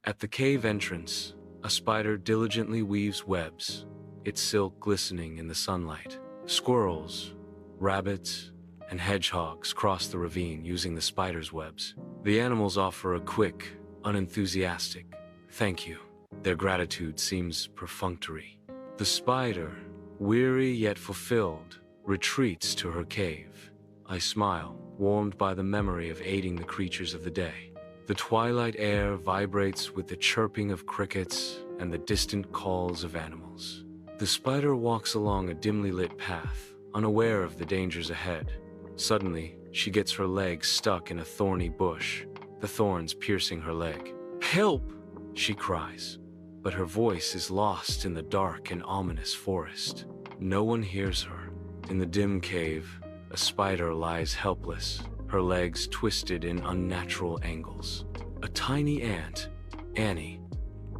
At the cave entrance, a spider diligently weaves webs, its silk glistening in the sunlight. Squirrels, rabbits, and hedgehogs cross the ravine using the spider's webs. The animals offer a quick, unenthusiastic thank you. Their gratitude seems perfunctory. The spider, weary yet fulfilled, retreats to her cave. I smile, warmed by the memory of aiding the creatures of the day. The twilight air vibrates with the chirping of crickets and the distant calls of animals. The spider walks along a dimly lit path, unaware of the dangers ahead. Suddenly, she gets her leg stuck in a thorny bush, the thorns piercing her leg. "Help!" she cries, but her voice is lost in the dark and ominous forest. No one hears her. In the dim cave, a spider lies helpless, her legs twisted in unnatural angles. A tiny ant, Annie,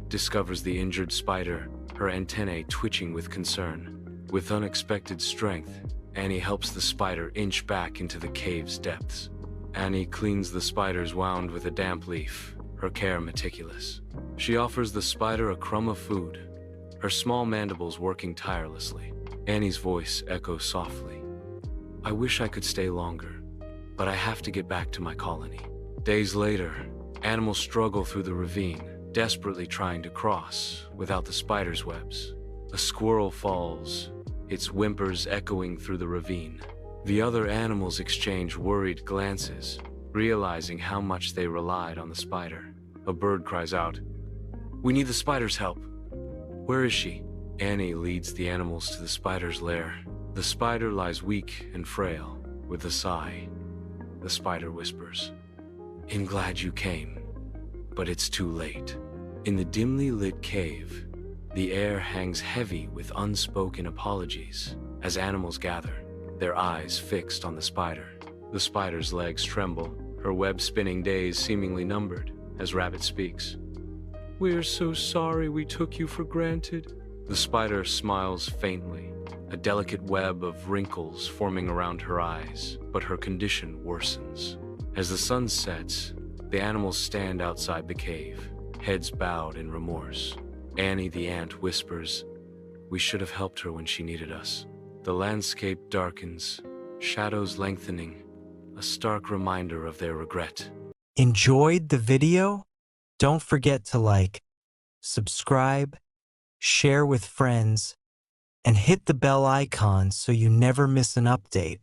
discovers the injured spider, her antennae twitching with concern. With unexpected strength, Annie helps the spider inch back into the cave's depths. Annie cleans the spider's wound with a damp leaf, her care meticulous. She offers the spider a crumb of food, her small mandibles working tirelessly. Annie's voice echoes softly. "I wish I could stay longer, but I have to get back to my colony." Days later, animals struggle through the ravine, desperately trying to cross without the spider's webs. A squirrel falls, its whimpers echoing through the ravine. The other animals exchange worried glances, realizing how much they relied on the spider. A bird cries out, "We need the spider's help." "Where is she?" Annie leads the animals to the spider's lair. The spider lies weak and frail. With a sigh, the spider whispers, "I'm glad you came, but it's too late." In the dimly lit cave, the air hangs heavy with unspoken apologies as animals gather, their eyes fixed on the spider. The spider's legs tremble, her web-spinning days seemingly numbered, as Rabbit speaks. "We're so sorry we took you for granted." The spider smiles faintly, a delicate web of wrinkles forming around her eyes, but her condition worsens. As the sun sets, the animals stand outside the cave, heads bowed in remorse. Annie the ant whispers, "We should have helped her when she needed us." The landscape darkens, shadows lengthening, a stark reminder of their regret. Enjoyed the video? Don't forget to like, subscribe, share with friends, and hit the bell icon so you never miss an update.